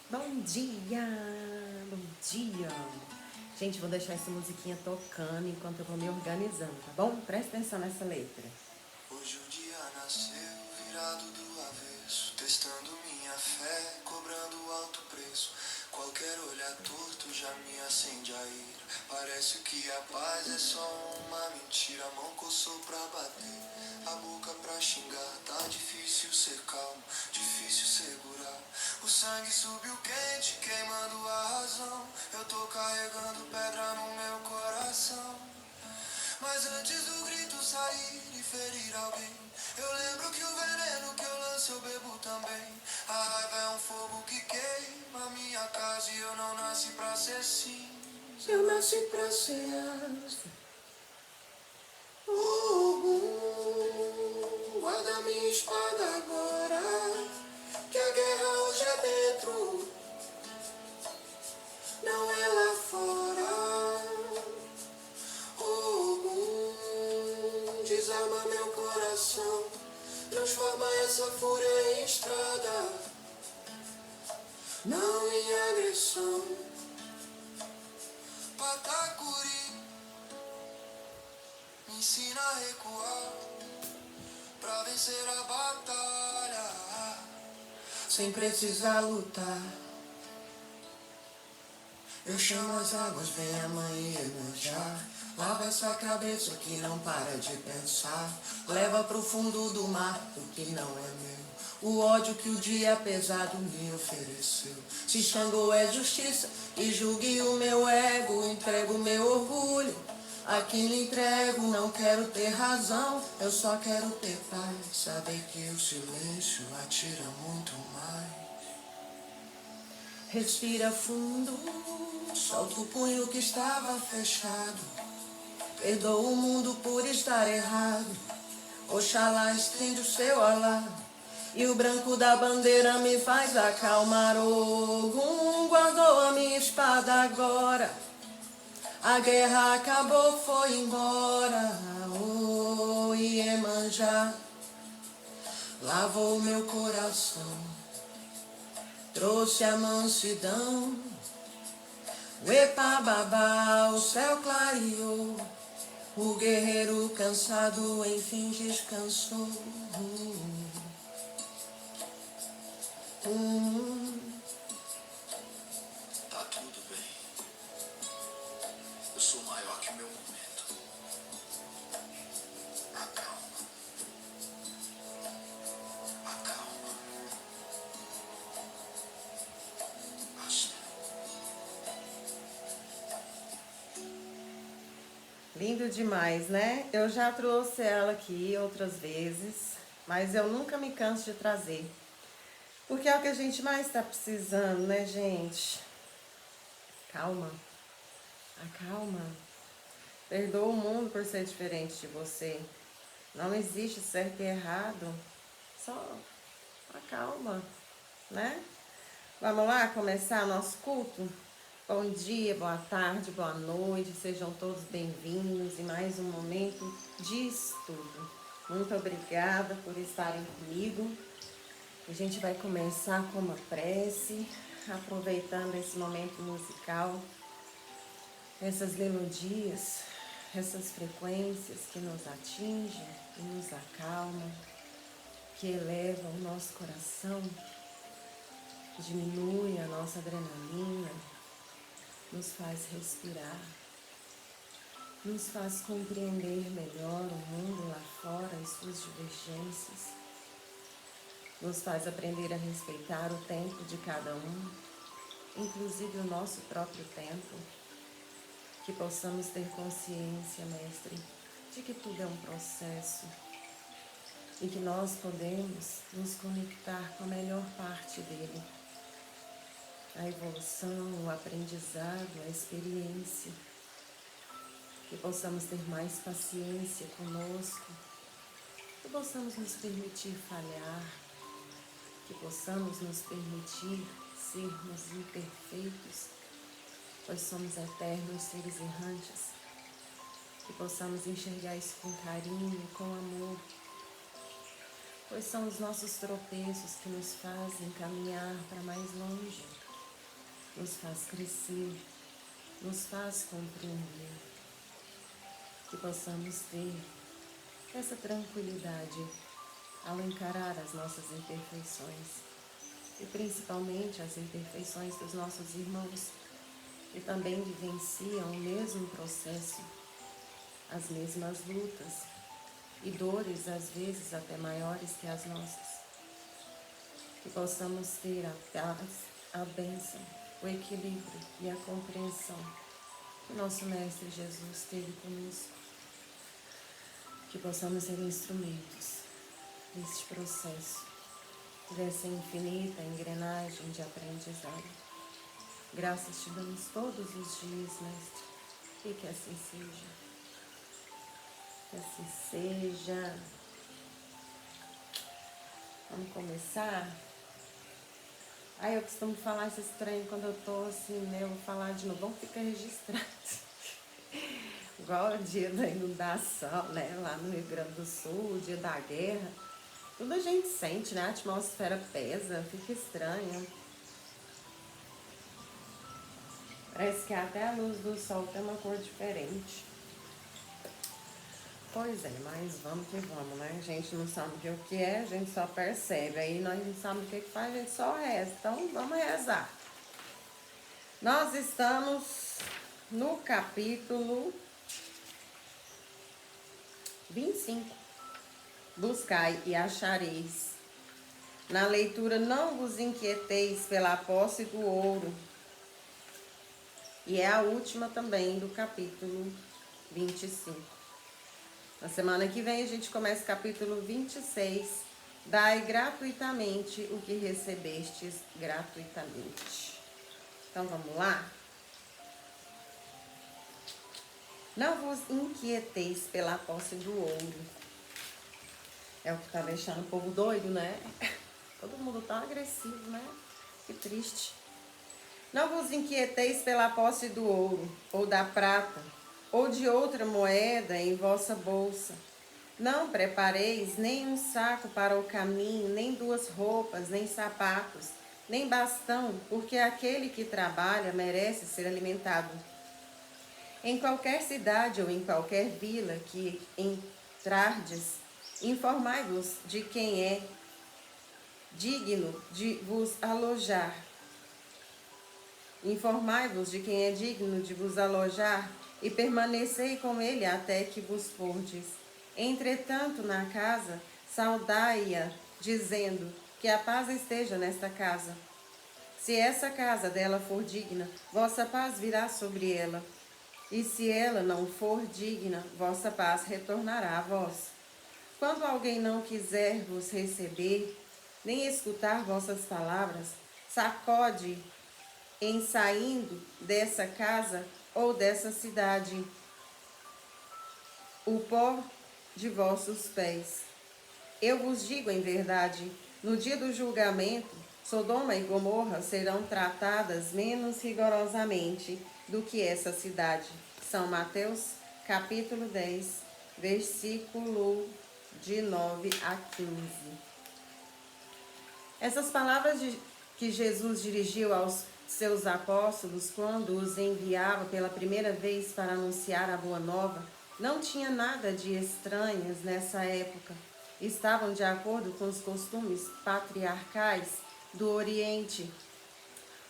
Bom dia, bom dia. Gente, vou deixar essa musiquinha tocando enquanto eu vou me organizando, tá bom? Presta atenção nessa letra. Hoje o dia nasceu virado do avesso, testando minha fé, cobrando alto preço. Qualquer olhar torto já me acende a ira. Parece que a paz é só uma mentira. A mão coçou pra bater, a boca pra xingar. Tá difícil ser calmo, difícil segurar. O sangue subiu quente, queimando a razão. Eu tô carregando pedra no meu coração. Mas antes do grito sair e ferir alguém, eu lembro que o veneno que eu lanço eu bebo também. A raiva é um fogo que queima minha casa e eu não nasci pra ser cinza. Eu nasci pra ser asa. Guarda minha espada agora, que a guerra hoje é dentro, não é lá fora. Desarma meu coração, transforma essa fúria em estrada, não em agressão. Patacuri me ensina a recuar pra vencer a batalha sem precisar lutar. Eu chamo as águas, vem a mãe e Iemanjá. Lava essa cabeça que não para de pensar. Leva pro fundo do mar o que não é meu. O ódio que o dia pesado me ofereceu. Se Xangô é justiça e julgue o meu ego, entrego o meu orgulho. Aqui me entrego, não quero ter razão, eu só quero ter paz. Saber que o silêncio atira muito mais. Respira fundo, solta o punho que estava fechado. Perdoa o mundo por estar errado. Oxalá estende o seu alá. E o branco da bandeira me faz acalmar. Ogum guardou a minha espada agora. A guerra acabou, foi embora. Oh, Iemanjá lavou meu coração, trouxe a mansidão. Uepa babá, o céu clareou. O guerreiro cansado enfim descansou. Tá tudo bem. Eu sou maior que o meu momento. Acalma. Acalma. Assim. Lindo demais, né? Eu já trouxe ela aqui outras vezes, mas eu nunca me canso de trazer. Porque é o que a gente mais tá precisando, né, gente? Calma. Acalma. Perdoa o mundo por ser diferente de você. Não existe certo e errado. Só acalma, né? Vamos lá começar nosso culto? Bom dia, boa tarde, boa noite. Sejam todos bem-vindos em mais um momento de estudo. Muito obrigada por estarem comigo. A gente vai começar com uma prece, aproveitando esse momento musical, essas melodias, essas frequências que nos atingem e nos acalmam, que elevam o nosso coração, diminui a nossa adrenalina, nos faz respirar, nos faz compreender melhor o mundo lá fora e suas divergências, nos faz aprender a respeitar o tempo de cada um, inclusive o nosso próprio tempo, que possamos ter consciência, Mestre, de que tudo é um processo e que nós podemos nos conectar com a melhor parte dele, a evolução, o aprendizado, a experiência, que possamos ter mais paciência conosco, que possamos nos permitir falhar, que possamos nos permitir sermos imperfeitos, pois somos eternos seres errantes, que possamos enxergar isso com carinho, com amor, pois são os nossos tropeços que nos fazem caminhar para mais longe. nos faz crescer, nos faz compreender. Que possamos ter essa tranquilidade ao encarar as nossas imperfeições e principalmente as imperfeições dos nossos irmãos, que também vivenciam o mesmo processo, as mesmas lutas e dores, às vezes até maiores que as nossas. Que possamos ter a paz, a bênção, o equilíbrio e a compreensão que nosso Mestre Jesus teve conosco. Que possamos ser instrumentos deste processo, dessa infinita engrenagem de aprendizado. Graças te damos todos os dias, Mestre, e que assim seja. Que assim seja. Vamos começar? Eu costumo falar esse trem quando eu tô assim, né? Eu vou falar de novo, vamos ficar registrado. Igual o dia da inundação, né? Lá no Rio Grande do Sul, o dia da guerra. Tudo a gente sente, né? A atmosfera pesa, fica estranho. Parece que até a luz do sol tem uma cor diferente. Pois é, mas vamos que vamos, né? A gente não sabe o que é, a gente só percebe. Aí nós não sabemos o que faz, a gente só reza. Então vamos rezar. Nós estamos no capítulo 25. Buscai e achareis. Na leitura, não vos inquieteis pela posse do ouro. E é a última também do capítulo 25. Na semana que vem a gente começa o capítulo 26. Dai gratuitamente o que recebestes gratuitamente. Então vamos lá? Não vos inquieteis pela posse do ouro. É o que tá deixando o povo doido, né? Todo mundo tão agressivo, né? Que triste. Não vos inquieteis pela posse do ouro, ou da prata, ou de outra moeda em vossa bolsa. Não prepareis nem um saco para o caminho, nem 2 roupas, nem sapatos, nem bastão, porque aquele que trabalha merece ser alimentado. Em qualquer cidade ou em qualquer vila que entrardes, informai-vos de quem é digno de vos alojar. Informai-vos de quem é digno de vos alojar e permanecei com ele até que vos fordes. Entretanto, na casa, saudai-a, dizendo que a paz esteja nesta casa. Se essa casa dela for digna, vossa paz virá sobre ela. E se ela não for digna, vossa paz retornará a vós. Quando alguém não quiser vos receber, nem escutar vossas palavras, sacode em saindo dessa casa ou dessa cidade o pó de vossos pés. Eu vos digo em verdade, no dia do julgamento, Sodoma e Gomorra serão tratadas menos rigorosamente do que essa cidade. São Mateus, capítulo 10, versículo de 9 a 15. Essas palavras que Jesus dirigiu aos seus apóstolos quando os enviava pela primeira vez para anunciar a Boa Nova, não tinha nada de estranhas nessa época. Estavam de acordo com os costumes patriarcais do Oriente,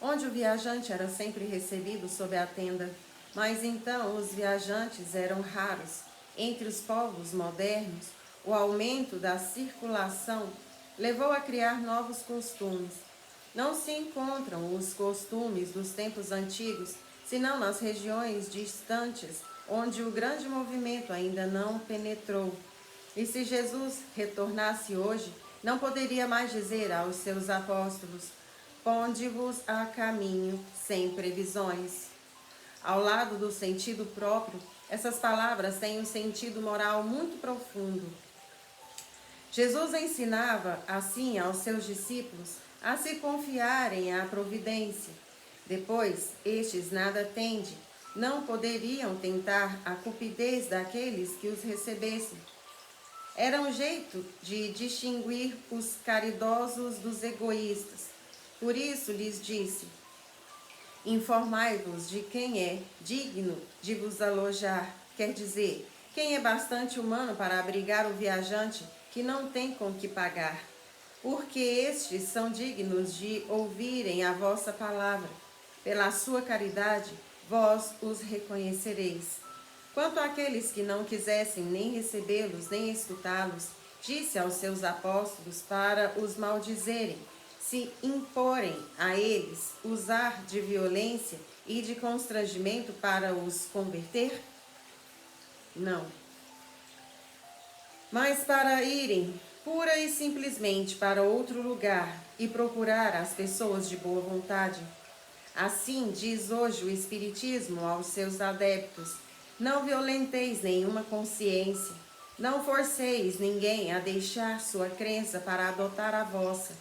onde o viajante era sempre recebido sob a tenda. Mas então os viajantes eram raros. Entre os povos modernos, o aumento da circulação levou a criar novos costumes. Não se encontram os costumes dos tempos antigos, senão nas regiões distantes, onde o grande movimento ainda não penetrou. E se Jesus retornasse hoje, não poderia mais dizer aos seus apóstolos: ponde-vos a caminho sem previsões. Ao lado do sentido próprio, essas palavras têm um sentido moral muito profundo. Jesus ensinava, assim, aos seus discípulos a se confiarem à providência. Depois, estes nada tende, não poderiam tentar a cupidez daqueles que os recebessem. Era um jeito de distinguir os caridosos dos egoístas. Por isso lhes disse: Informai-vos de quem é digno de vos alojar, quer dizer, quem é bastante humano para abrigar o viajante que não tem com que pagar. Porque estes são dignos de ouvirem a vossa palavra. Pela sua caridade, vós os reconhecereis. Quanto àqueles que não quisessem nem recebê-los, nem escutá-los, disse aos seus apóstolos para os maldizerem, se imporem a eles usar de violência e de constrangimento para os converter? Não. Mas para irem pura e simplesmente para outro lugar e procurar as pessoas de boa vontade. Assim diz hoje o Espiritismo aos seus adeptos: não violenteis nenhuma consciência, não forceis ninguém a deixar sua crença para adotar a vossa.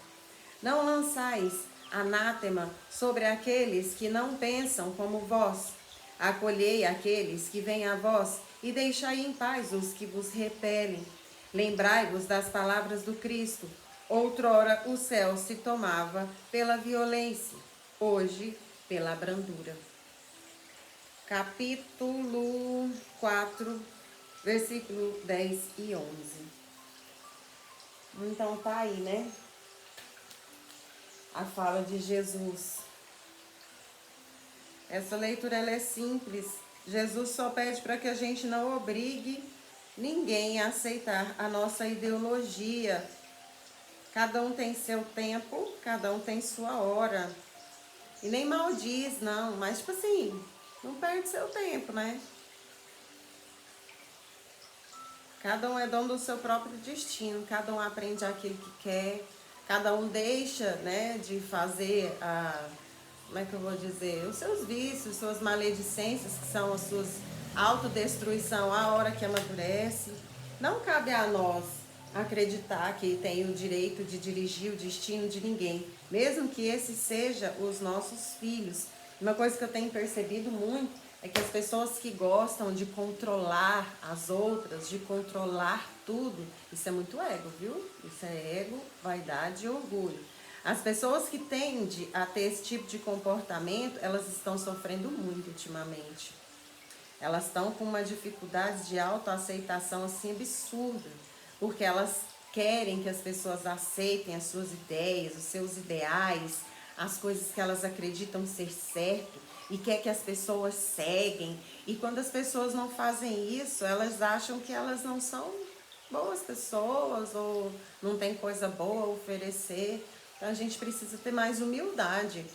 Não lançais anátema sobre aqueles que não pensam como vós. Acolhei aqueles que vêm a vós e deixai em paz os que vos repelem. Lembrai-vos das palavras do Cristo. Outrora o céu se tomava pela violência, hoje pela brandura. Capítulo 4, versículo 10 e 11. Então tá aí, né? A fala de Jesus. Essa leitura ela é simples. Jesus só pede para que a gente não obrigue ninguém a aceitar a nossa ideologia. Cada um tem seu tempo, cada um tem sua hora. E nem maldiz, não, mas tipo assim, não perde seu tempo, né? Cada um é dono do seu próprio destino, cada um aprende aquilo que quer, cada um deixa, né, de fazer como é que eu vou dizer, os seus vícios, suas maledicências, que são as suas autodestruição a hora que amadurece. Não cabe a nós acreditar que tem o direito de dirigir o destino de ninguém, mesmo que esse seja os nossos filhos. Uma coisa que eu tenho percebido muito é que as pessoas que gostam de controlar as outras, de controlar tudo, isso é muito ego, viu? Isso é ego, vaidade e orgulho. As pessoas que tendem a ter esse tipo de comportamento, elas estão sofrendo muito ultimamente. Elas estão com uma dificuldade de autoaceitação assim absurda, porque elas querem que as pessoas aceitem as suas ideias, os seus ideais, as coisas que elas acreditam ser certo e quer que as pessoas seguem. E quando as pessoas não fazem isso, elas acham que elas não são boas pessoas ou não tem coisa boa a oferecer. Então a gente precisa ter mais humildade.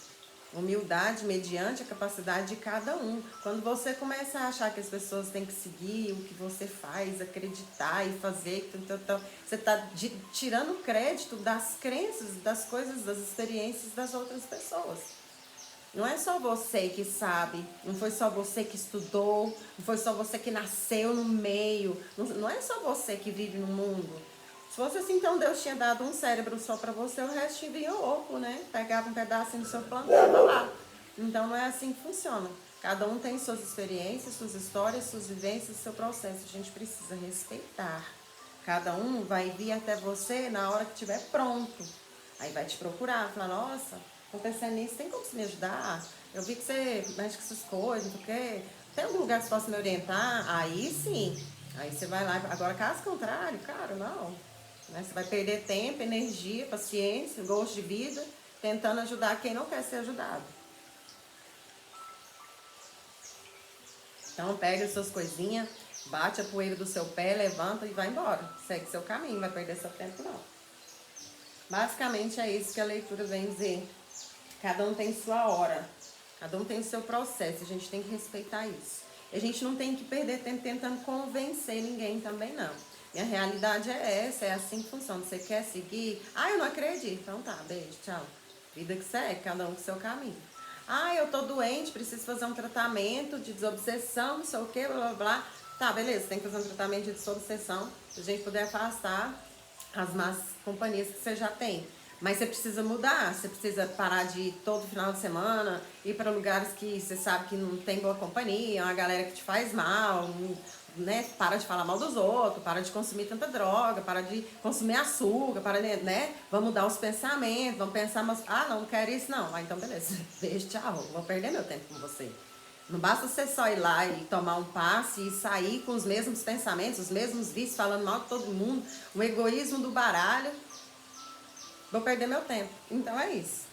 Humildade mediante a capacidade de cada um. Quando você começa a achar que as pessoas têm que seguir o que você faz, acreditar e fazer, você está tirando crédito das crenças, das coisas, das experiências das outras pessoas. Não é só você que sabe, não foi só você que estudou, não foi só você que nasceu no meio, não é só você que vive no mundo. Se fosse assim, então Deus tinha dado um cérebro só para você, o resto vinha oco, né? Pegava um pedacinho do seu plano e tava lá. Então não é assim que funciona. Cada um tem suas experiências, suas histórias, suas vivências, seu processo. A gente precisa respeitar. Cada um vai vir até você na hora que estiver pronto. Aí vai te procurar, falar, nossa, acontecendo isso, tem como você me ajudar? Eu vi que você mexe com essas coisas, não sei o quê. Tem algum lugar que você possa me orientar? Aí sim. Aí você vai lá. Agora, caso contrário, cara, não. Você vai perder tempo, energia, paciência, gosto de vida, tentando ajudar quem não quer ser ajudado. Então pega as suas coisinhas, bate a poeira do seu pé, levanta e vai embora. Segue seu caminho, não vai perder seu tempo não. Basicamente é isso que a leitura vem dizer. Cada um tem sua hora, cada um tem o seu processo, a gente tem que respeitar isso. E a gente não tem que perder tempo tentando convencer ninguém também não. Minha realidade é essa, é assim que funciona. Você quer seguir? Eu não acredito. Então tá, beijo, tchau. Vida que segue, cada um com seu caminho. Eu tô doente, preciso fazer um tratamento de desobsessão, não sei o que, blá blá blá. Tá, beleza, tem que fazer um tratamento de desobsessão, pra gente poder afastar as más companhias que você já tem. Mas você precisa mudar, você precisa parar de ir todo final de semana, ir para lugares que você sabe que não tem boa companhia, uma galera que te faz mal, né? Para de falar mal dos outros, para de consumir tanta droga, para de consumir açúcar, para, né? Vamos mudar os pensamentos, vamos pensar, mas, não quero isso não. Então beleza, beijo, tchau, vou perder meu tempo com você. Não basta você só ir lá e tomar um passe e sair com os mesmos pensamentos, os mesmos vícios, falando mal de todo mundo, o egoísmo do baralho. Vou perder meu tempo. Então é isso.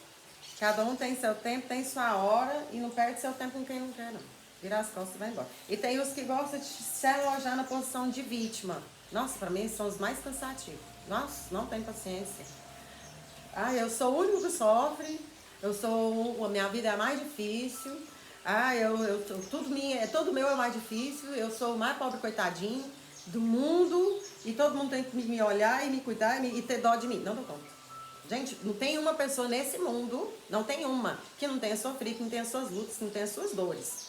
Cada um tem seu tempo, tem sua hora e não perde seu tempo com quem não quer, não. Vira as costas e vai embora. E tem os que gostam de se alojar na posição de vítima. Nossa, pra mim são os mais cansativos. Nossa, não tem paciência. Eu sou o único que sofre. A minha vida é a mais difícil. Tudo meu é mais difícil. Eu sou o mais pobre coitadinho do mundo. E todo mundo tem que me olhar e me cuidar e ter dó de mim. Não dou conta. Gente, não tem uma pessoa nesse mundo, não tem uma, que não tenha sofrido, que não tenha suas lutas, que não tenha suas dores.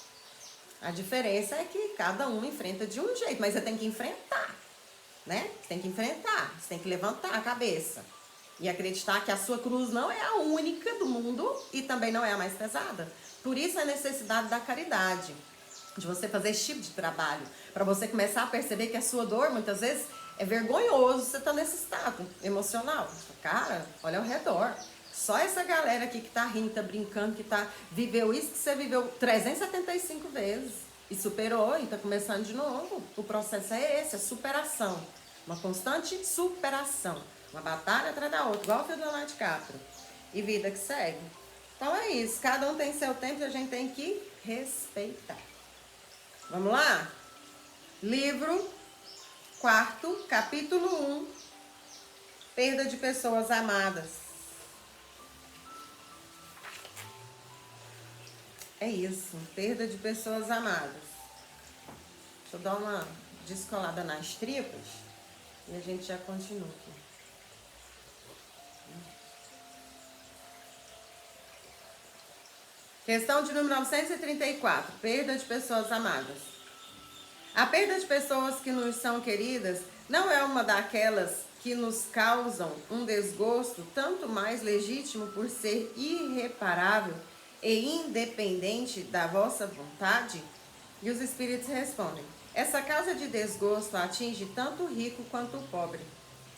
A diferença é que cada um enfrenta de um jeito, mas você tem que enfrentar, né? Você tem que enfrentar, você tem que levantar a cabeça e acreditar que a sua cruz não é a única do mundo e também não é a mais pesada. Por isso a necessidade da caridade, de você fazer esse tipo de trabalho, para você começar a perceber que a sua dor, muitas vezes, é vergonhoso você estar nesse estado emocional. Cara, olha ao redor. Só essa galera aqui que tá rindo, tá brincando, viveu isso que você viveu 375 vezes e superou e tá começando de novo. O processo é esse, é superação. Uma constante superação. Uma batalha atrás da outra, igual o filme do Leonardo DiCaprio. E vida que segue. Então é isso, cada um tem seu tempo e a gente tem que respeitar. Vamos lá? Livro 4º, capítulo 1. Perda de pessoas amadas. É isso, perda de pessoas amadas. Deixa eu dar uma descolada nas tripas e a gente já continua aqui. Questão de número 934. Perda de pessoas amadas. A perda de pessoas que nos são queridas não é uma daquelas que nos causam um desgosto tanto mais legítimo por ser irreparável e independente da vossa vontade? E os espíritos respondem: essa causa de desgosto atinge tanto o rico quanto o pobre.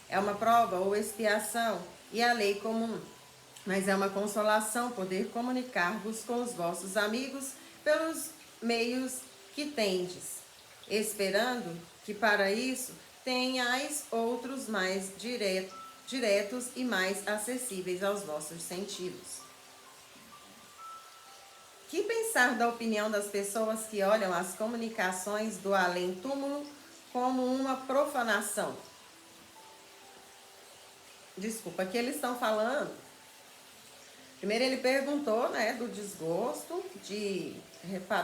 É uma prova ou expiação e a lei comum, mas é uma consolação poder comunicar-vos com os vossos amigos pelos meios que tendes, esperando que para isso tenhais outros mais diretos e mais acessíveis aos vossos sentidos. Que pensar da opinião das pessoas que olham as comunicações do além-túmulo como uma profanação? Desculpa, aqui eles estão falando. Primeiro ele perguntou, né, do desgosto,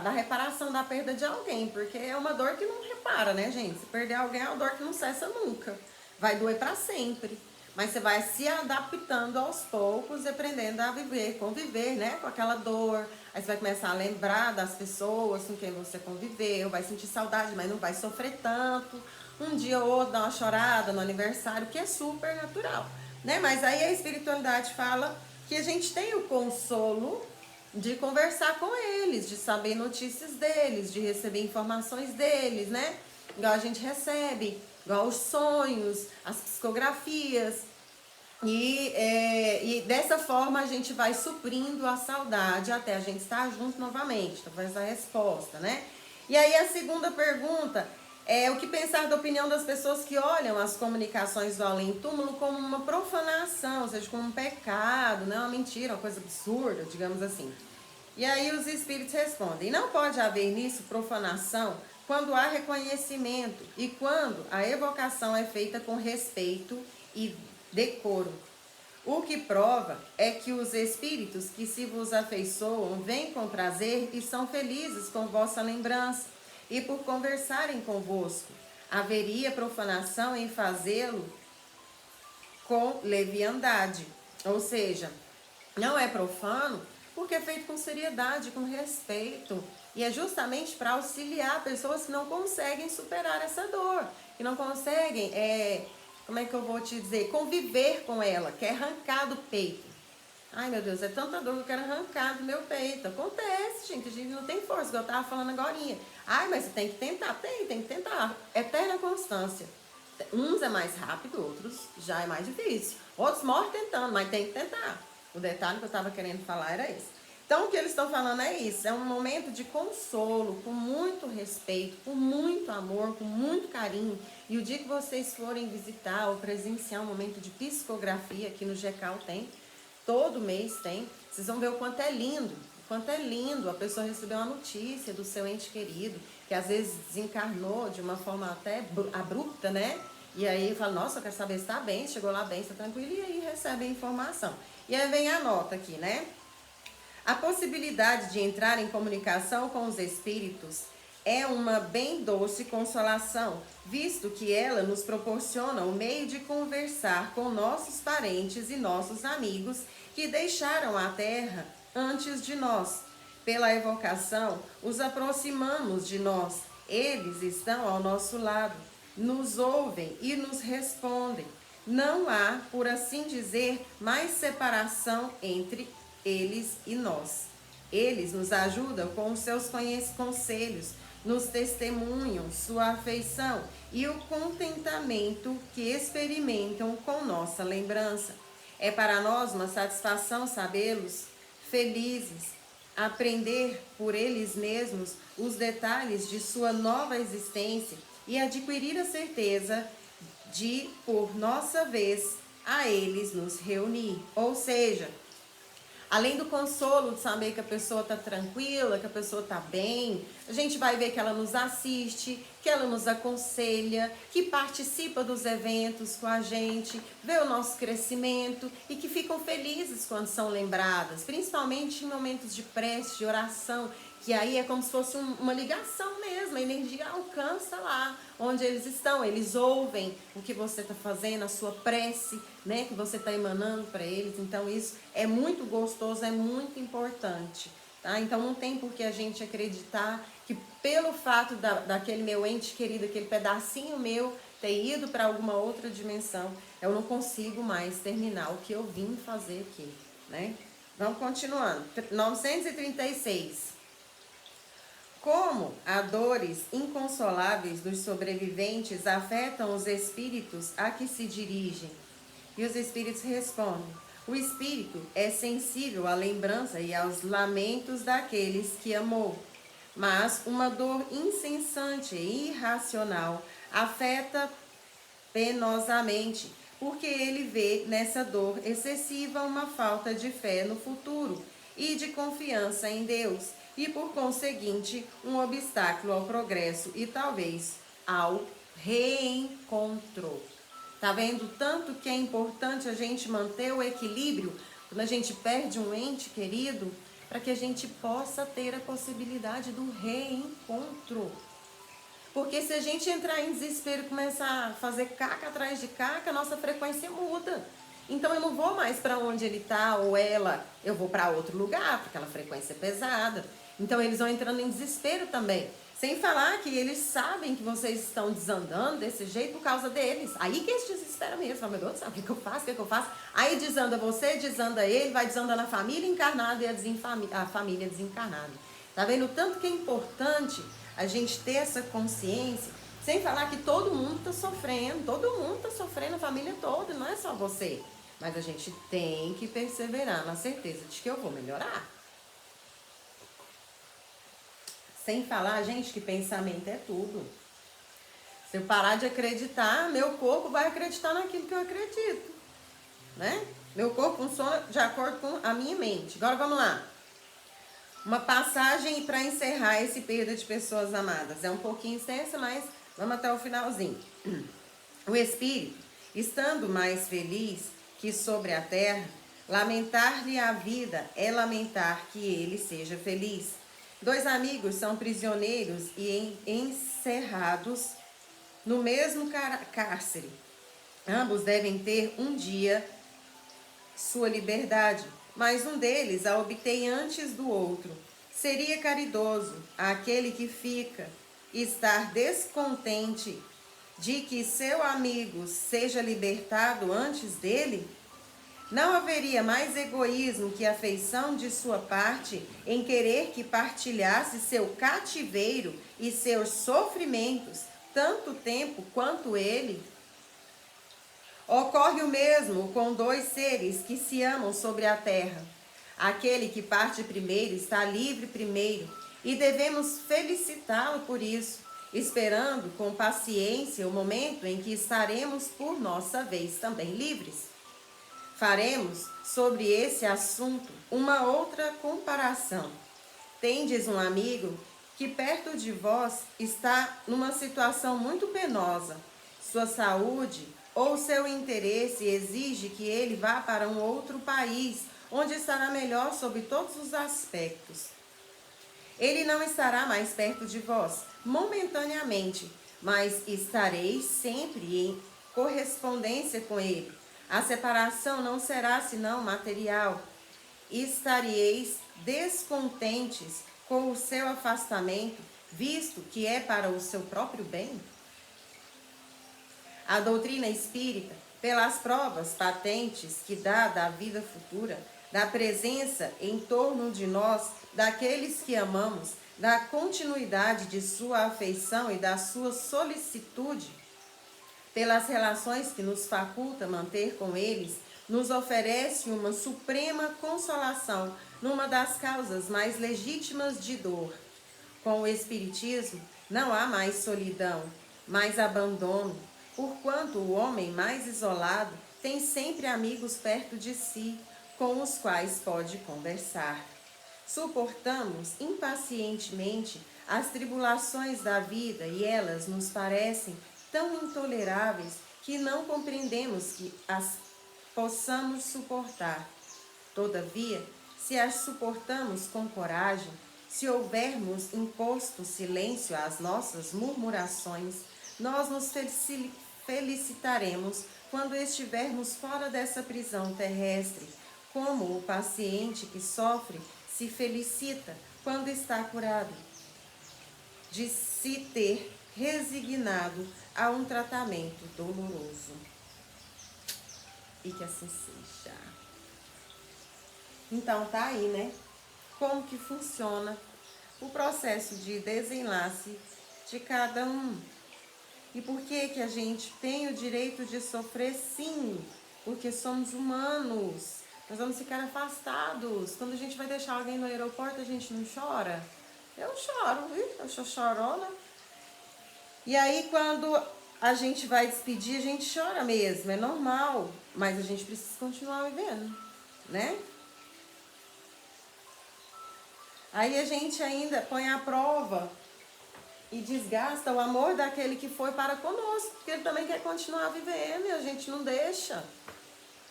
da reparação da perda de alguém, porque é uma dor que não repara, né, gente? Se perder alguém é uma dor que não cessa nunca. Vai doer para sempre. Mas você vai se adaptando aos poucos e aprendendo a conviver, né, com aquela dor. Aí você vai começar a lembrar das pessoas com quem você conviveu, vai sentir saudade, mas não vai sofrer tanto. Um dia ou outro dá uma chorada no aniversário, que é super natural, né? Mas aí a espiritualidade fala que a gente tem o consolo de conversar com eles, de saber notícias deles, de receber informações deles, né? Igual a gente recebe, igual os sonhos, as psicografias. E dessa forma a gente vai suprindo a saudade até a gente estar junto novamente. Então, essa é a resposta, né? E aí a segunda pergunta é o que pensar da opinião das pessoas que olham as comunicações do além-túmulo como uma profanação, ou seja, como um pecado, né? Uma mentira, uma coisa absurda, digamos assim. E aí os espíritos respondem: não pode haver nisso profanação quando há reconhecimento e quando a evocação é feita com respeito e decoro. O que prova é que os espíritos que se vos afeiçoam vêm com prazer e são felizes com vossa lembrança e por conversarem convosco. Haveria profanação em fazê-lo com leviandade, ou seja, não é profano porque é feito com seriedade, com respeito, e é justamente para auxiliar pessoas que não conseguem superar essa dor, que não conseguem, como é que eu vou te dizer, conviver com ela, que é arrancar do peito. Ai, meu Deus, é tanta dor que eu quero arrancar do meu peito. Acontece, gente. A gente não tem força, igual eu tava falando agorinha. Ai, mas você tem que tentar. Tem que tentar. Eterna constância. Uns é mais rápido, outros já é mais difícil. Outros morrem tentando, mas tem que tentar. O detalhe que eu estava querendo falar era esse. Então, o que eles estão falando é isso. É um momento de consolo, com muito respeito, com muito amor, com muito carinho. E o dia que vocês forem visitar ou presenciar um momento de psicografia, aqui no GECAL tem, todo mês tem, vocês vão ver o quanto é lindo. O quanto é lindo a pessoa receber uma notícia do seu ente querido, que às vezes desencarnou de uma forma até abrupta, né? E aí fala, nossa, eu quero saber se está bem, chegou lá bem, está tranquilo, e aí recebe a informação. E aí vem a nota aqui, né? A possibilidade de entrar em comunicação com os espíritos é uma bem doce consolação, visto que ela nos proporciona o meio de conversar com nossos parentes e nossos amigos que deixaram a Terra antes de nós. Pela evocação, os aproximamos de nós. Eles estão ao nosso lado, nos ouvem e nos respondem. Não há, por assim dizer, mais separação entre eles e nós. Eles nos ajudam com os seus conselhos, nos testemunham sua afeição e o contentamento que experimentam com nossa lembrança. É para nós uma satisfação sabê-los felizes, aprender por eles mesmos os detalhes de sua nova existência e adquirir a certeza de, por nossa vez, a eles nos reunir. Ou seja, além do consolo de saber que a pessoa está tranquila, que a pessoa está bem, a gente vai ver que ela nos assiste, que ela nos aconselha, que participa dos eventos com a gente, vê o nosso crescimento e que ficam felizes quando são lembradas, principalmente em momentos de prece, de oração, que aí é como se fosse uma ligação mesmo, a energia alcança lá onde eles estão, eles ouvem o que você está fazendo, a sua prece, né, que você está emanando para eles, então isso é muito gostoso, é muito importante, tá? Então não tem por que a gente acreditar que pelo fato daquele meu ente querido, aquele pedacinho meu ter ido para alguma outra dimensão, eu não consigo mais terminar o que eu vim fazer aqui, né? Vamos continuando. 936. Como as dores inconsoláveis dos sobreviventes afetam os espíritos a que se dirigem? E os espíritos respondem: o espírito é sensível à lembrança e aos lamentos daqueles que amou, mas uma dor incessante e irracional afeta penosamente, porque ele vê nessa dor excessiva uma falta de fé no futuro e de confiança em Deus, e por conseguinte um obstáculo ao progresso e talvez ao reencontro. Tá vendo tanto que é importante a gente manter o equilíbrio quando a gente perde um ente querido, para que a gente possa ter a possibilidade do reencontro. Porque se a gente entrar em desespero e começar a fazer caca atrás de caca, a nossa frequência muda. Então eu não vou mais para onde ele está ou ela, eu vou para outro lugar, porque aquela frequência é pesada. Então eles vão entrando em desespero também. Sem falar que eles sabem que vocês estão desandando desse jeito por causa deles. Aí que eles desesperam mesmo. Meu Deus do céu, o que eu faço? O que eu faço? Aí desanda você, desanda ele, vai desandando a família encarnada e a família desencarnada. Tá vendo o tanto que é importante a gente ter essa consciência? Sem falar que todo mundo está sofrendo, a família toda, não é só você. Mas a gente tem que perseverar na certeza de que eu vou melhorar. Sem falar, gente, que pensamento é tudo. Se eu parar de acreditar, meu corpo vai acreditar naquilo que eu acredito, né? Meu corpo funciona de acordo com a minha mente. Agora vamos lá. Uma passagem para encerrar esse perda de pessoas amadas. É um pouquinho extensa, mas vamos até o finalzinho. O espírito, estando mais feliz que sobre a terra, lamentar-lhe a vida é lamentar que ele seja feliz. Dois amigos são prisioneiros e encerrados no mesmo cárcere. Ambos devem ter um dia sua liberdade, mas um deles a obtém antes do outro. Seria caridoso aquele que fica estar descontente de que seu amigo seja libertado antes dele? Não haveria mais egoísmo que afeição de sua parte em querer que partilhasse seu cativeiro e seus sofrimentos tanto tempo quanto ele? Ocorre o mesmo com dois seres que se amam sobre a terra. Aquele que parte primeiro está livre primeiro, e devemos felicitá-lo por isso, esperando com paciência o momento em que estaremos por nossa vez também livres. Faremos sobre esse assunto uma outra comparação. Tendes um amigo que perto de vós está numa situação muito penosa. Sua saúde ou seu interesse exige que ele vá para um outro país, onde estará melhor sob todos os aspectos. Ele não estará mais perto de vós, momentaneamente, mas estareis sempre em correspondência com ele. A separação não será senão material. Estareis descontentes com o seu afastamento, visto que é para o seu próprio bem? A doutrina espírita, pelas provas patentes que dá da vida futura, da presença em torno de nós daqueles que amamos, da continuidade de sua afeição e da sua solicitude, pelas relações que nos faculta manter com eles, nos oferece uma suprema consolação numa das causas mais legítimas de dor. Com o Espiritismo não há mais solidão, mais abandono, porquanto o homem mais isolado tem sempre amigos perto de si, com os quais pode conversar. Suportamos impacientemente as tribulações da vida e elas nos parecem tão intoleráveis que não compreendemos que as possamos suportar. Todavia, se as suportamos com coragem, se houvermos imposto silêncio às nossas murmurações, nós nos felicitaremos quando estivermos fora dessa prisão terrestre, como o paciente que sofre se felicita quando está curado de se ter resignado a um tratamento doloroso. E que assim seja. Então tá aí, né? Como que funciona o processo de desenlace de cada um. E por que que a gente tem o direito de sofrer? Sim, porque somos humanos. Nós vamos ficar afastados. Quando a gente vai deixar alguém no aeroporto, a gente não chora? Eu choro, viu? Eu sou chorona. E aí, quando a gente vai despedir, a gente chora mesmo, é normal. Mas a gente precisa continuar vivendo, né? Aí a gente ainda põe à prova e desgasta o amor daquele que foi para conosco, porque ele também quer continuar vivendo e a gente não deixa.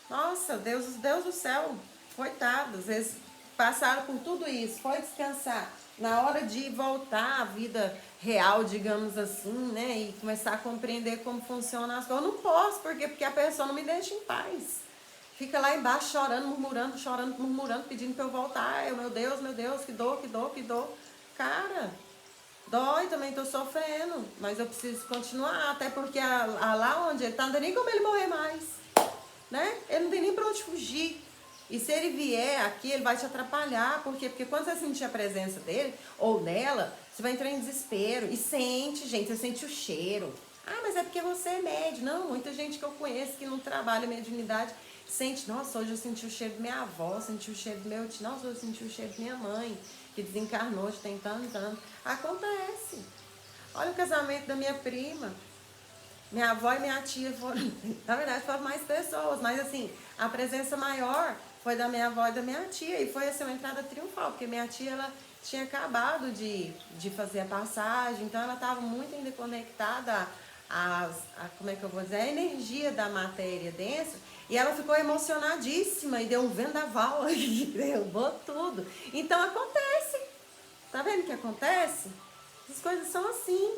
Nossa, Deus do céu, coitados, eles passaram por tudo isso, foi descansar. Na hora de voltar à vida real, digamos assim, né, e começar a compreender como funcionam as coisas, eu não posso, porque a pessoa não me deixa em paz. Fica lá embaixo chorando, murmurando, pedindo para eu voltar. Ai, meu Deus, que dor, que dor, que dor. Cara, dói, também tô sofrendo, mas eu preciso continuar, até porque lá onde ele tá, não tem nem como ele morrer mais, né? Ele não tem nem pra onde fugir. E se ele vier aqui, ele vai te atrapalhar. Por quê? Porque quando você sentir a presença dele, ou dela, você vai entrar em desespero. E sente, gente, você sente o cheiro. Ah, mas é porque você é médio. Não, muita gente que eu conheço que não trabalha mediunidade sente, nossa, hoje eu senti o cheiro de minha avó, senti o cheiro do meu tio, nossa, hoje eu senti o cheiro de minha mãe, que desencarnou de tem tantos anos. Acontece. Olha o casamento da minha prima. Minha avó e minha tia foram, na verdade, foram mais pessoas, mas assim, a presença maior foi da minha avó e da minha tia, e foi assim, uma entrada triunfal, porque minha tia, ela tinha acabado de fazer a passagem, então ela estava muito ainda conectada como é que eu vou dizer, a energia da matéria densa, e ela ficou emocionadíssima, e deu um vendaval, e derrubou tudo. Então acontece, tá vendo que acontece? As coisas são assim.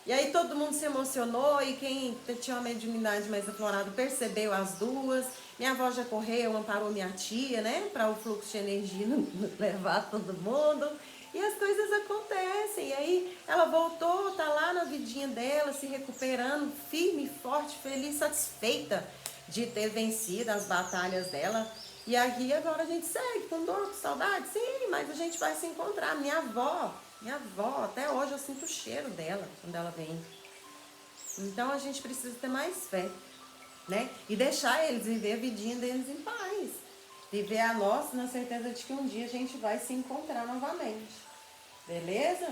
E aí todo mundo se emocionou e quem tinha uma mediunidade mais aflorada percebeu as duas. Minha avó já correu, amparou minha tia, né? Para o fluxo de energia não levar todo mundo. E as coisas acontecem. E aí ela voltou, tá lá na vidinha dela, se recuperando, firme, forte, feliz, satisfeita de ter vencido as batalhas dela. E aqui agora a gente segue com dor, com saudade, sim, mas a gente vai se encontrar. Minha avó, até hoje eu sinto o cheiro dela quando ela vem. Então a gente precisa ter mais fé, né? E deixar eles viver a vidinha deles em paz. Viver a nossa na certeza de que um dia a gente vai se encontrar novamente. Beleza?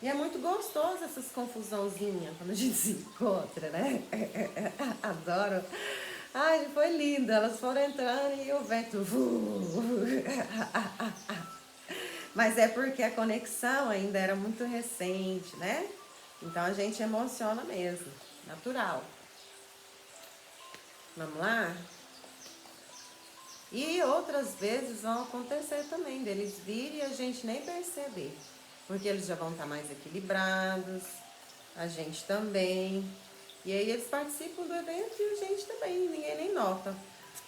E é muito gostoso essas confusãozinhas quando a gente se encontra, né? Adoro. Ai, foi lindo. Elas foram entrando e o vento... Mas é porque a conexão ainda era muito recente, né? Então a gente emociona mesmo. Natural. Vamos lá? E outras vezes vão acontecer também, deles virem e a gente nem perceber. Porque eles já vão estar mais equilibrados, a gente também. E aí eles participam do evento e a gente também, ninguém nem nota.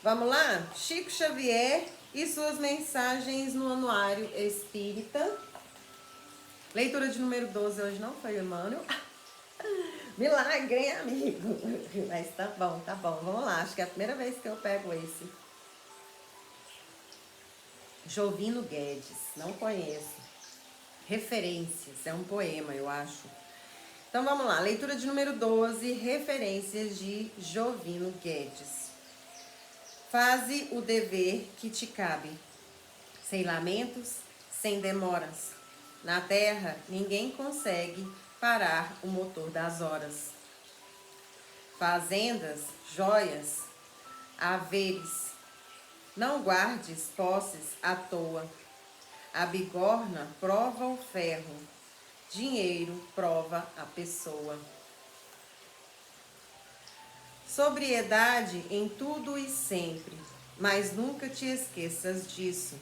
Vamos lá? Chico Xavier e suas mensagens no Anuário Espírita. Leitura de número 12 hoje não foi o Emmanuel. Milagre, hein, amigo? Mas tá bom. Vamos lá, acho que é a primeira vez que eu pego esse. Jovino Guedes, não conheço. Referências, é um poema, eu acho. Então vamos lá, leitura de número 12, referências de Jovino Guedes. Faze o dever que te cabe, sem lamentos, sem demoras. Na terra, ninguém consegue parar o motor das horas. Fazendas, joias, haveres, não guardes posses à toa. A bigorna prova o ferro, dinheiro prova a pessoa. Sobriedade em tudo e sempre, mas nunca te esqueças disso.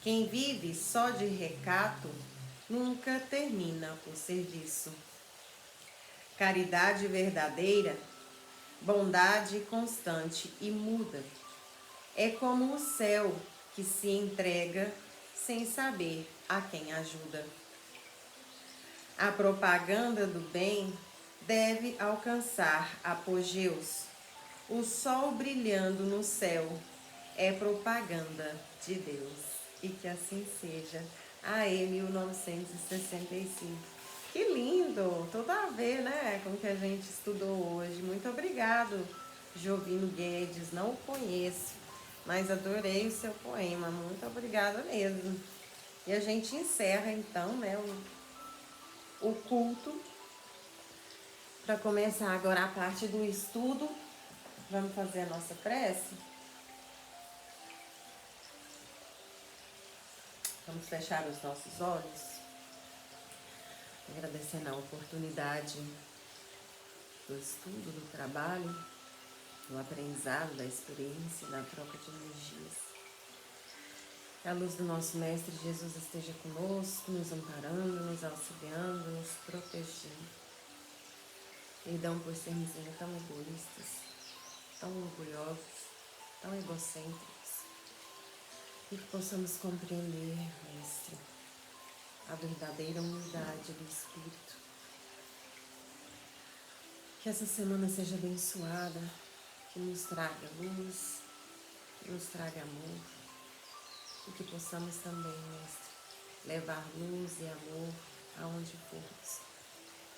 Quem vive só de recato, nunca termina o serviço. Caridade verdadeira, bondade constante e muda. É como o céu que se entrega sem saber a quem ajuda. A propaganda do bem deve alcançar apogeus. O sol brilhando no céu é propaganda de Deus. E que assim seja. Aê, 1965. Que lindo! Tudo a ver, né, com o que a gente estudou hoje. Muito obrigado, Jovino Guedes. Não o conheço, mas adorei o seu poema. Muito obrigada mesmo. E a gente encerra, então, né, o culto. Para começar agora a parte do estudo, vamos fazer a nossa prece? Vamos fechar os nossos olhos, agradecendo a oportunidade do estudo, do trabalho, do aprendizado, da experiência, da troca de energias. Que a luz do nosso Mestre Jesus esteja conosco, nos amparando, nos auxiliando, nos protegendo. Perdão por sermos tão egoístas, tão orgulhosos, tão egocêntricos. E que possamos compreender, Mestre, a verdadeira humildade do Espírito. Que essa semana seja abençoada, que nos traga luz, que nos traga amor. E que possamos também, Mestre, levar luz e amor aonde formos.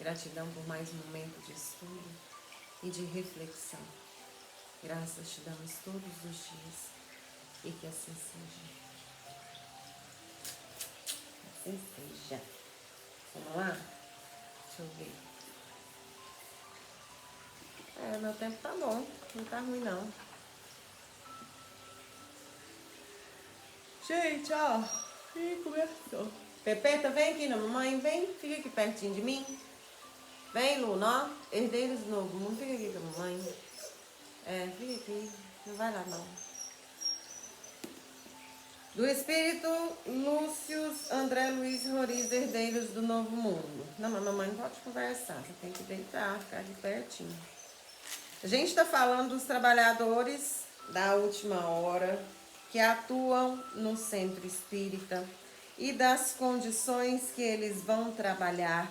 Gratidão por mais um momento de estudo e de reflexão. Graças te damos todos os dias e que assim seja. Assim seja. Vamos lá? Deixa eu ver. Meu tempo tá bom. Não tá ruim, não. Gente, ó. Ih, começou. Pepeta, vem aqui na mamãe. Vem, fica aqui pertinho de mim. Vem, Luna, ó. Herdeiros do Novo Mundo. Fica aqui com a mamãe. Fica aqui. Não vai lá, não. Do Espírito Lúcius André Luiz Roriz, Herdeiros do Novo Mundo. Não, mas mamãe não pode conversar. Você tem que deitar, ficar aqui pertinho. A gente está falando dos trabalhadores da última hora que atuam no centro espírita e das condições que eles vão trabalhar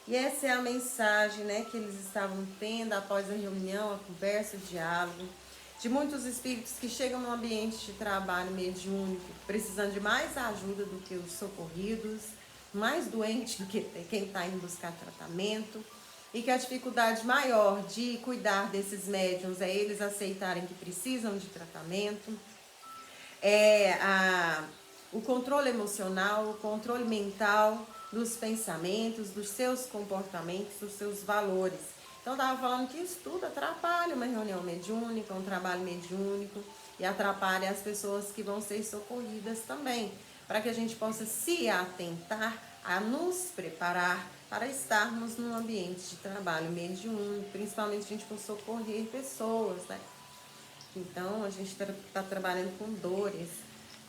E essa é a mensagem, né, que eles estavam tendo após a reunião, a conversa, o diálogo. De muitos espíritos que chegam no ambiente de trabalho mediúnico, precisando de mais ajuda do que os socorridos, mais doente do que quem está indo buscar tratamento, e que a dificuldade maior de cuidar desses médiuns é eles aceitarem que precisam de tratamento, o controle emocional, o controle mental dos pensamentos, dos seus comportamentos, dos seus valores. Então, eu estava falando que isso tudo atrapalha uma reunião mediúnica, um trabalho mediúnico, e atrapalha as pessoas que vão ser socorridas também, para que a gente possa se atentar a nos preparar para estarmos num ambiente de trabalho mediúnico, principalmente a gente for socorrer pessoas, né? Então, a gente está trabalhando com dores,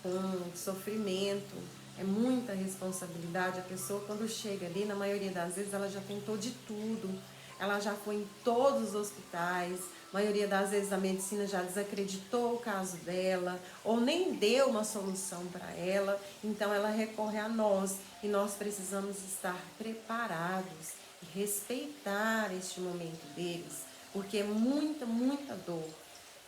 com sofrimento, é muita responsabilidade. A pessoa, quando chega ali, na maioria das vezes, ela já tentou de tudo, ela já foi em todos os hospitais, a maioria das vezes a medicina já desacreditou o caso dela, ou nem deu uma solução para ela, então ela recorre a nós, e nós precisamos estar preparados e respeitar este momento deles, porque é muita, muita dor.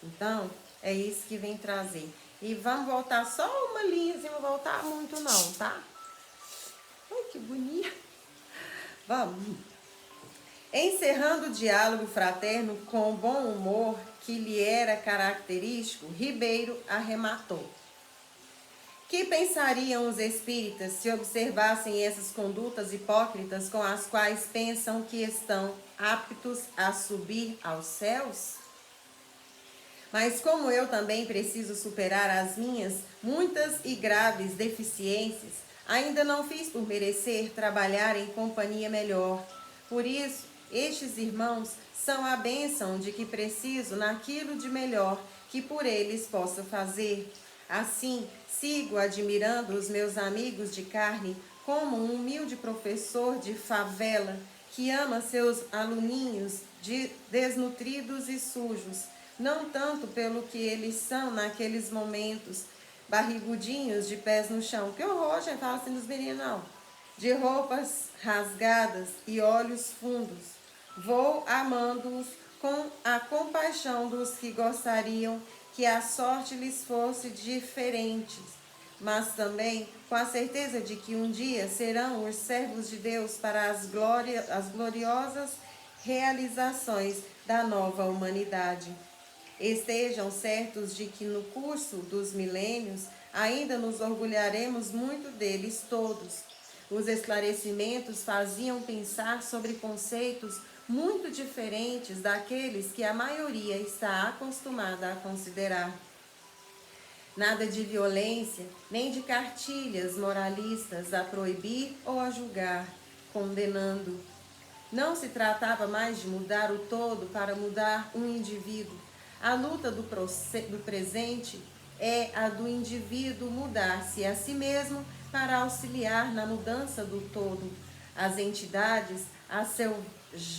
Então, é isso que vem trazer. E vamos voltar só uma linhazinha, não vou voltar muito não, tá? Ai, que bonito. Vamos. Encerrando o diálogo fraterno com o bom humor que lhe era característico, Ribeiro arrematou. Que pensariam os espíritas se observassem essas condutas hipócritas com as quais pensam que estão aptos a subir aos céus? Mas como eu também preciso superar as minhas muitas e graves deficiências, ainda não fiz por merecer trabalhar em companhia melhor. Por isso, estes irmãos são a bênção de que preciso naquilo de melhor que por eles possa fazer. Assim, sigo admirando os meus amigos de carne como um humilde professor de favela que ama seus aluninhos desnutridos e sujos, não tanto pelo que eles são naqueles momentos, barrigudinhos de pés no chão. Que horror, gente, fala assim dos meninos, não. De roupas rasgadas e olhos fundos. Vou amando-os com a compaixão dos que gostariam que a sorte lhes fosse diferente, mas também com a certeza de que um dia serão os servos de Deus para as gloriosas realizações da nova humanidade. Estejam certos de que no curso dos milênios ainda nos orgulharemos muito deles todos. Os esclarecimentos faziam pensar sobre conceitos muito diferentes daqueles que a maioria está acostumada a considerar. Nada de violência, nem de cartilhas moralistas a proibir ou a julgar, condenando. Não se tratava mais de mudar o todo para mudar um indivíduo. A luta do presente é a do indivíduo mudar-se a si mesmo para auxiliar na mudança do todo. As entidades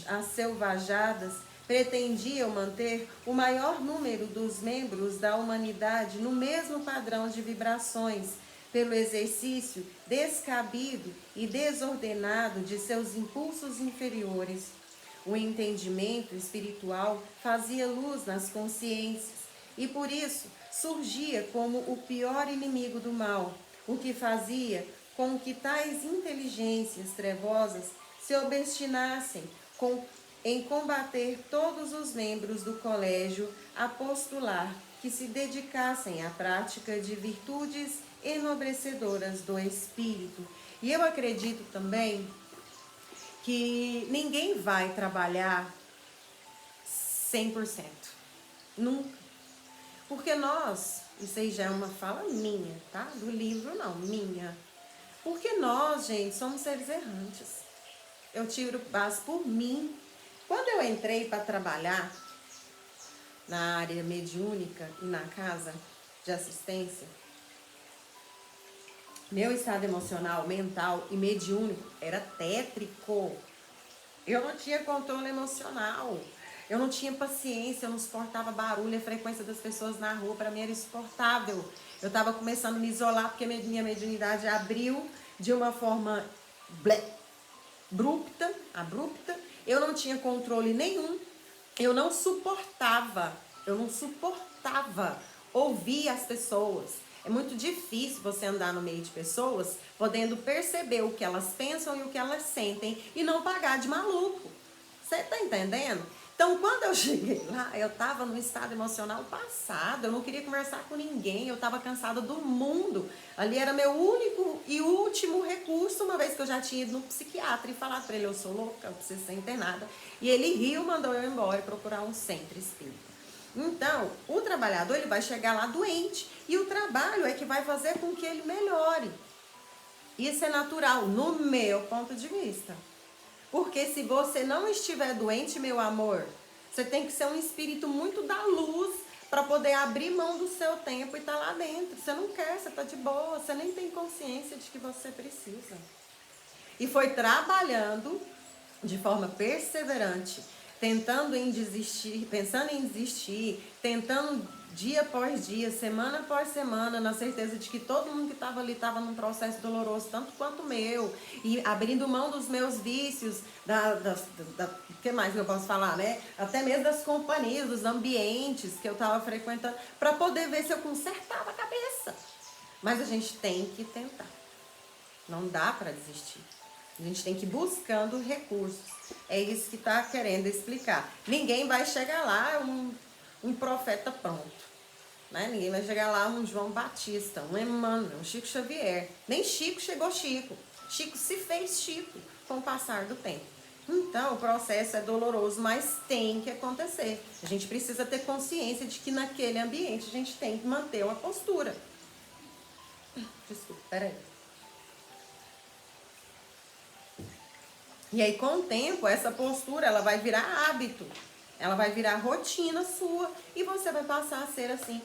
aselvajadas pretendiam manter o maior número dos membros da humanidade no mesmo padrão de vibrações, pelo exercício descabido e desordenado de seus impulsos inferiores. O entendimento espiritual fazia luz nas consciências e por isso surgia como o pior inimigo do mal, o que fazia com que tais inteligências trevosas se obstinassem em combater todos os membros do colégio a postular que se dedicassem à prática de virtudes enobrecedoras do espírito. E eu acredito também que ninguém vai trabalhar 100%. Nunca. Porque nós, isso aí já é uma fala minha, tá? Do livro não, minha. Porque nós, gente, somos seres errantes. Eu tiro base por mim. Quando eu entrei para trabalhar na área mediúnica e na casa de assistência, meu estado emocional, mental e mediúnico era tétrico. Eu não tinha controle emocional. Eu não tinha paciência, eu não suportava barulho, a frequência das pessoas na rua, para mim era insuportável. Eu estava começando a me isolar porque minha mediunidade abriu de uma forma abrupta, eu não tinha controle nenhum, eu não suportava ouvir as pessoas. É muito difícil você andar no meio de pessoas podendo perceber o que elas pensam e o que elas sentem e não pagar de maluco. Você tá entendendo? Então, quando eu cheguei lá, eu tava num estado emocional passado, eu não queria conversar com ninguém, eu tava cansada do mundo. Ali era meu único e último recurso, uma vez que eu já tinha ido no psiquiatra e falado pra ele, eu sou louca, eu preciso ser internada. E ele riu, mandou eu embora e procurar um centro espírita. Então, o trabalhador, ele vai chegar lá doente, e o trabalho é que vai fazer com que ele melhore. Isso é natural, no meu ponto de vista. Porque se você não estiver doente, meu amor, você tem que ser um espírito muito da luz para poder abrir mão do seu tempo e estar lá dentro. Você não quer, você está de boa, você nem tem consciência de que você precisa. E foi trabalhando de forma perseverante, pensando em desistir, tentando dia após dia, semana após semana, na certeza de que todo mundo que estava ali estava num processo doloroso, tanto quanto o meu, e abrindo mão dos meus vícios, o que mais que eu posso falar, né? Até mesmo das companhias, dos ambientes que eu estava frequentando, para poder ver se eu consertava a cabeça. Mas a gente tem que tentar, não dá para desistir. A gente tem que ir buscando recursos. É isso que está querendo explicar. Ninguém vai chegar lá um profeta pronto. Né? Ninguém vai chegar lá um João Batista, um Emmanuel, um Chico Xavier. Nem Chico chegou Chico. Chico se fez Chico com o passar do tempo. Então, o processo é doloroso, mas tem que acontecer. A gente precisa ter consciência de que naquele ambiente a gente tem que manter uma postura. Desculpa, peraí. E aí, com o tempo, essa postura, ela vai virar hábito. Ela vai virar rotina sua. E você vai passar a ser assim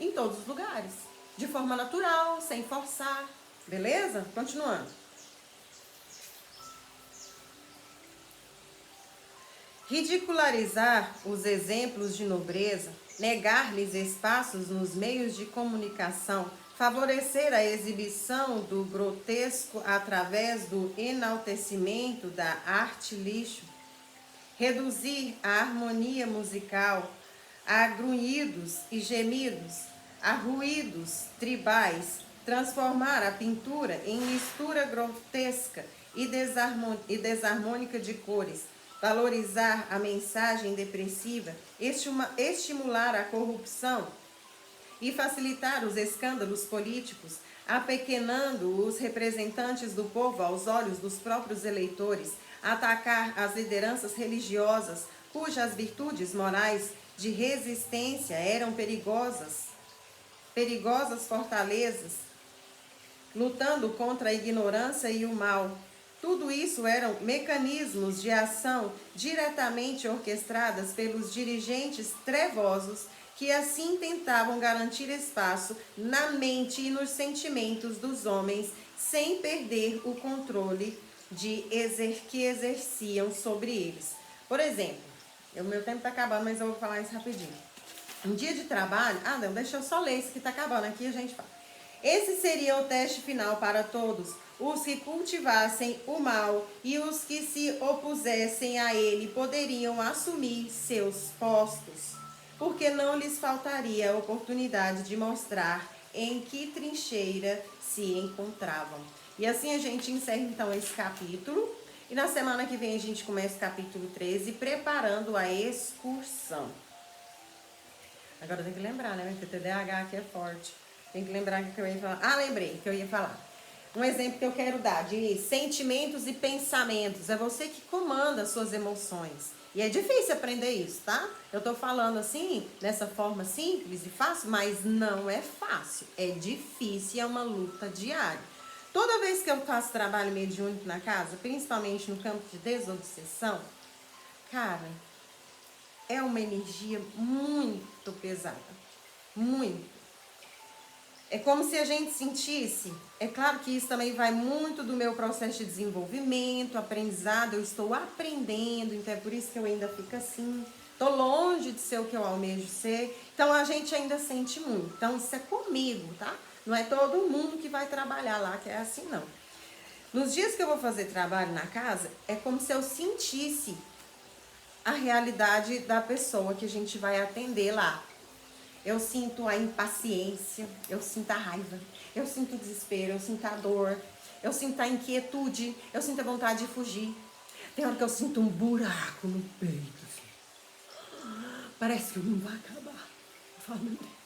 em todos os lugares. De forma natural, sem forçar. Beleza? Continuando. Ridicularizar os exemplos de nobreza, negar-lhes espaços nos meios de comunicação, favorecer a exibição do grotesco através do enaltecimento da arte lixo, reduzir a harmonia musical a grunhidos e gemidos, a ruídos tribais, transformar a pintura em mistura grotesca e desarmônica de cores, valorizar a mensagem depressiva, estimular a corrupção e facilitar os escândalos políticos, apequenando os representantes do povo aos olhos dos próprios eleitores, atacar as lideranças religiosas, cujas virtudes morais de resistência eram perigosas fortalezas, lutando contra a ignorância e o mal. Tudo isso eram mecanismos de ação diretamente orquestradas pelos dirigentes trevosos que assim tentavam garantir espaço na mente e nos sentimentos dos homens sem perder o controle que exerciam sobre eles. Por exemplo, o meu tempo está acabando, mas eu vou falar isso rapidinho. Um dia de trabalho... Ah, não, deixa eu só ler isso que está acabando aqui, a gente fala. Esse seria o teste final para todos, os que cultivassem o mal e os que se opusessem a ele poderiam assumir seus postos, porque não lhes faltaria a oportunidade de mostrar em que trincheira se encontravam. E assim a gente encerra então esse capítulo, e na semana que vem a gente começa o capítulo 13, preparando a excursão. Agora tem que lembrar, né? Porque o TDAH aqui é forte. Tem que lembrar que eu ia falar. Ah, lembrei que eu ia falar. Um exemplo que eu quero dar de sentimentos e pensamentos. É você que comanda as suas emoções. E é difícil aprender isso, tá? Eu tô falando assim, dessa forma simples e fácil, mas não é fácil. É difícil e é uma luta diária. Toda vez que eu faço trabalho mediúnico na casa, principalmente no campo de desobsessão, cara, é uma energia muito pesada. Muito. É como se a gente sentisse, é claro que isso também vai muito do meu processo de desenvolvimento, aprendizado, eu estou aprendendo, então é por isso que eu ainda fico assim, estou longe de ser o que eu almejo ser, então a gente ainda sente muito, então isso é comigo, tá? Não é todo mundo que vai trabalhar lá que é assim não. Nos dias que eu vou fazer trabalho na casa, é como se eu sentisse a realidade da pessoa que a gente vai atender lá. Eu sinto a impaciência, eu sinto a raiva, eu sinto o desespero, eu sinto a dor, eu sinto a inquietude, eu sinto a vontade de fugir. Tem hora que eu sinto um buraco no peito, assim. Parece que não vai acabar. Eu falo, meu Deus.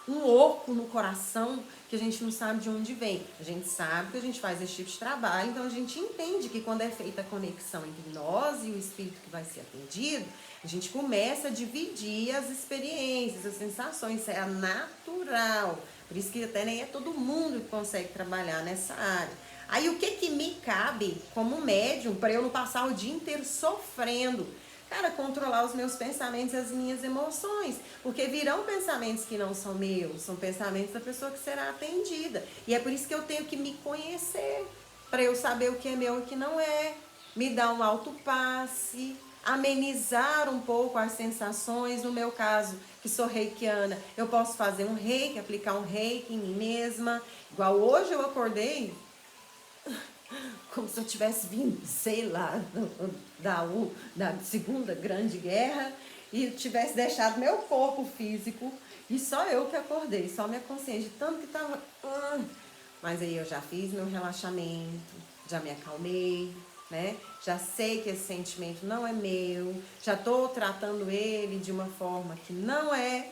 Um oco no coração que a gente não sabe de onde vem. A gente sabe que a gente faz esse tipo de trabalho, então a gente entende que quando é feita a conexão entre nós e o espírito que vai ser atendido, a gente começa a dividir as experiências, as sensações, isso é natural. Por isso que até nem é todo mundo que consegue trabalhar nessa área. Aí o que me cabe como médium para eu não passar o dia inteiro sofrendo? Cara, controlar os meus pensamentos e as minhas emoções. Porque virão pensamentos que não são meus, são pensamentos da pessoa que será atendida. E é por isso que eu tenho que me conhecer, para eu saber o que é meu e o que não é. Me dar um autopasse, amenizar um pouco as sensações. No meu caso, que sou reikiana, eu posso fazer um reiki, aplicar um reiki em mim mesma. Igual hoje eu acordei como se eu tivesse vindo, sei lá, da Segunda Grande Guerra e tivesse deixado meu corpo físico e só eu que acordei, só minha consciência, de tanto que tava... Mas aí eu já fiz meu relaxamento, já me acalmei, né? Já sei que esse sentimento não é meu, já tô tratando ele de uma forma que não é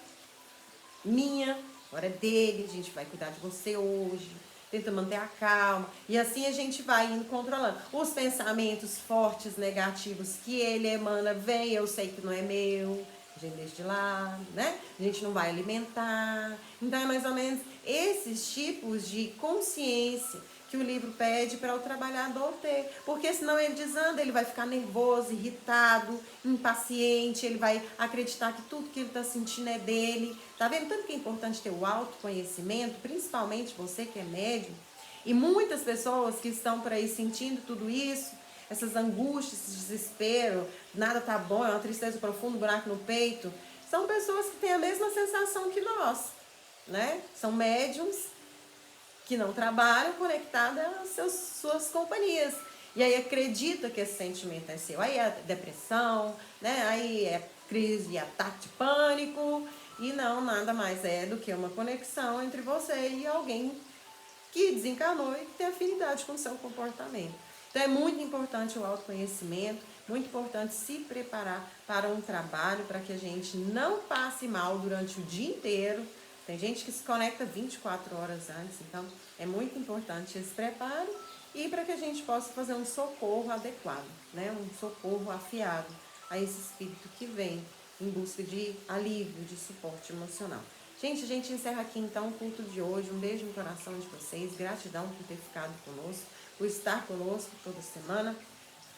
minha, agora é dele, a gente vai cuidar de você hoje, tenta manter a calma, e assim a gente vai indo controlando. Os pensamentos fortes, negativos que ele emana, vem, eu sei que não é meu, a gente deixa de lado, né? A gente não vai alimentar. Então é mais ou menos esses tipos de consciência que o livro pede para o trabalhador ter, porque senão ele desanda, ele vai ficar nervoso, irritado, impaciente, ele vai acreditar que tudo que ele está sentindo é dele. Tá vendo? Tanto que é importante ter o autoconhecimento, principalmente você que é médium, e muitas pessoas que estão por aí sentindo tudo isso, essas angústias, esse desespero, nada tá bom, é uma tristeza profunda, um buraco no peito, são pessoas que têm a mesma sensação que nós, né? São médiums que não trabalham conectada às suas companhias. E aí acredita que esse sentimento é seu. Aí é depressão, né? Aí é crise, ataque de pânico. E não, nada mais é do que uma conexão entre você e alguém que desencarnou e que tem afinidade com o seu comportamento. Então é muito importante o autoconhecimento, muito importante se preparar para um trabalho, para que a gente não passe mal durante o dia inteiro. Tem gente que se conecta 24 horas antes, então é muito importante esse preparo e para que a gente possa fazer um socorro adequado, né? Um socorro afiado a esse espírito que vem em busca de alívio, de suporte emocional. Gente, a gente encerra aqui então o culto de hoje. Um beijo no coração de vocês. Gratidão por ter ficado conosco, por estar conosco toda semana.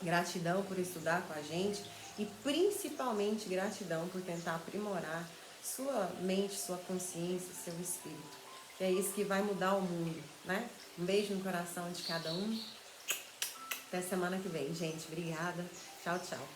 Gratidão por estudar com a gente e principalmente gratidão por tentar aprimorar sua mente, sua consciência, seu espírito. Que é isso que vai mudar o mundo, né? Um beijo no coração de cada um. Até semana que vem, gente. Obrigada. Tchau, tchau.